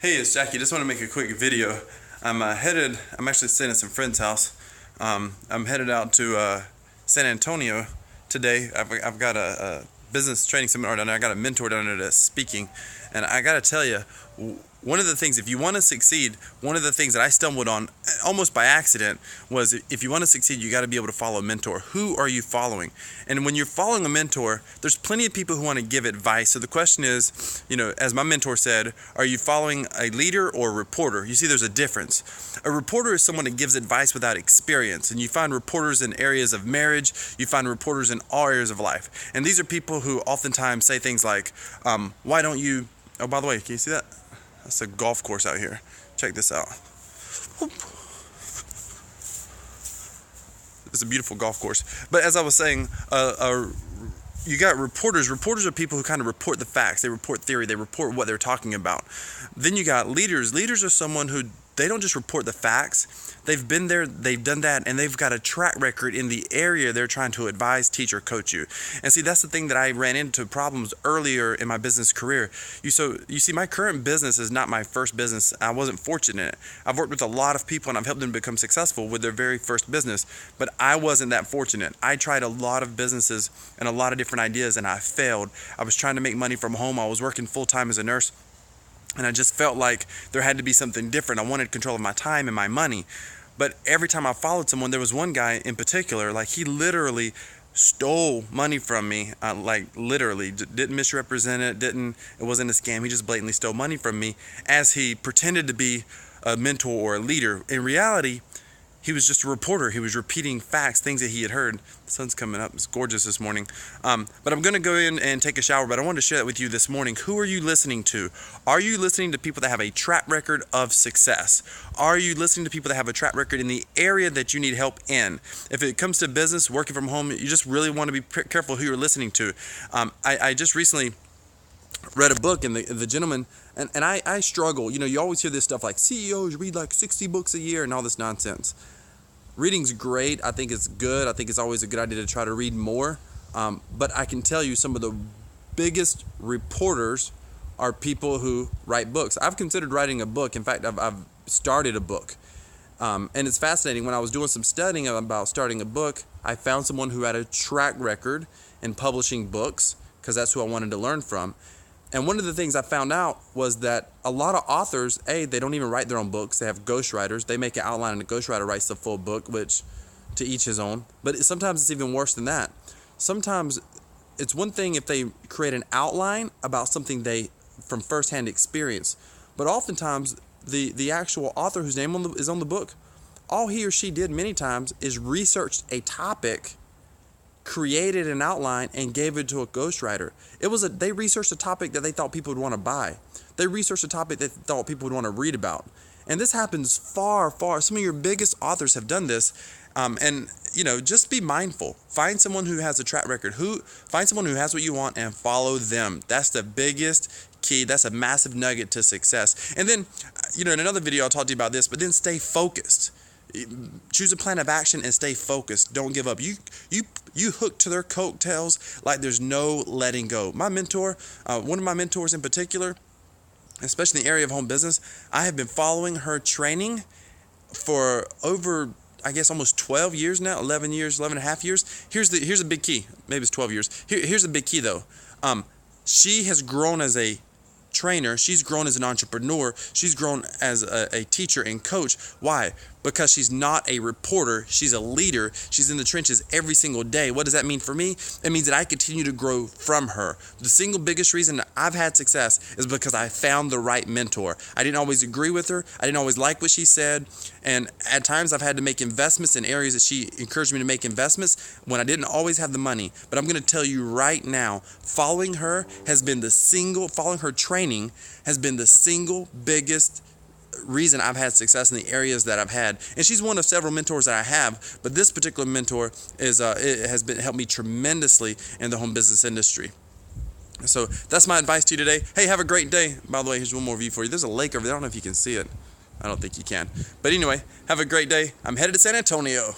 Hey, it's Jackie. Just want to make a quick video. I'm actually staying at some friend's house. I'm headed out to San Antonio today. I've got a business training seminar down there. I got a mentor down there that's speaking. And I got to tell you, one of the things, if you want to succeed, one of the things that I stumbled on almost by accident was if you want to succeed, you got to be able to follow a mentor. Who are you following? And when you're following a mentor, there's plenty of people who want to give advice. So the question is, as my mentor said, are you following a leader or a reporter? You see, there's a difference. A reporter is someone that gives advice without experience. And you find reporters in areas of marriage. You find reporters in all areas of life. And these are people who oftentimes say things like, why don't you... Oh, by the way, can you see that? That's a golf course out here. Check this out. It's a beautiful golf course. But as I was saying, you got reporters. Reporters are people who kind of report the facts. They report theory. They report what they're talking about. Then you got leaders. Leaders are someone who, they don't just report the facts. They've been there, they've done that, and they've got a track record in the area they're trying to advise, teach, or coach you. And see, that's the thing that I ran into problems earlier in my business career. You see, my current business is not my first business. I wasn't fortunate in it. I've worked with a lot of people, and I've helped them become successful with their very first business, but I wasn't that fortunate. I tried a lot of businesses and a lot of different ideas, and I failed. I was trying to make money from home. I was working full-time as a nurse. And I just felt like there had to be something different. I wanted control of my time and my money. But every time I followed someone, there was one guy in particular, like he literally stole money from me, like literally, didn't misrepresent it, it wasn't a scam. He just blatantly stole money from me as he pretended to be a mentor or a leader. In reality, he was just a reporter. He was repeating facts, things that he had heard. The sun's coming up. It's gorgeous this morning. But I'm going to go in and take a shower, but I wanted to share that with you this morning. Who are you listening to? Are you listening to people that have a track record of success? Are you listening to people that have a track record in the area that you need help in? If it comes to business, working from home, you just really want to be careful who you're listening to. I just recently read a book, and the gentleman, and I struggle. You always hear this stuff like CEOs read like 60 books a year and all this nonsense. Reading's great. I think it's good. I think it's always a good idea to try to read more. But I can tell you some of the biggest reporters are people who write books. I've considered writing a book. In fact, I've started a book. And it's fascinating. When I was doing some studying about starting a book, I found someone who had a track record in publishing books, because that's who I wanted to learn from. And one of the things I found out was that a lot of authors, they don't even write their own books. They have ghostwriters. They make an outline and a ghostwriter writes the full book, which to each his own. But sometimes it's even worse than that. Sometimes it's one thing if they create an outline about something from firsthand experience. But oftentimes the actual author whose name is on the book, all he or she did many times is researched a topic, created an outline, and gave it to a ghostwriter. They researched a topic that they thought people would want to buy. They researched a topic that they thought people would want to read about. And this happens far. Some of your biggest authors have done this. Just be mindful. Find someone who has a track record. Find someone who has what you want and follow them. That's the biggest key. That's a massive nugget to success. And then, in another video I'll talk to you about this, but then stay focused. Choose a plan of action and stay focused. Don't give up. You hook to their coattails like there's no letting go. My mentor, one of my mentors in particular, especially in the area of home business, I have been following her training for over, I guess, almost 12 years now, 11 and a half years. Here's a big key. Maybe it's 12 years. Here's a big key though. She has grown as a trainer. She's grown as an entrepreneur. She's grown as a teacher and coach. Why? Because she's not a reporter. She's a leader. She's in the trenches every single day. What does that mean for me? It means that I continue to grow from her. The single biggest reason that I've had success is because I found the right mentor. I didn't always agree with her. I didn't always like what she said. And at times I've had to make investments in areas that she encouraged me to make investments when I didn't always have the money. But I'm going to tell you right now, following her training has been the single biggest reason I've had success in the areas that I've had. And she's one of several mentors that I have, but this particular mentor has helped me tremendously in the home business industry. So that's my advice to you today. Hey, have a great day. By the way, here's one more view for you. There's a lake over there. I don't know if you can see it. I don't think you can. But anyway, have a great day. I'm headed to San Antonio.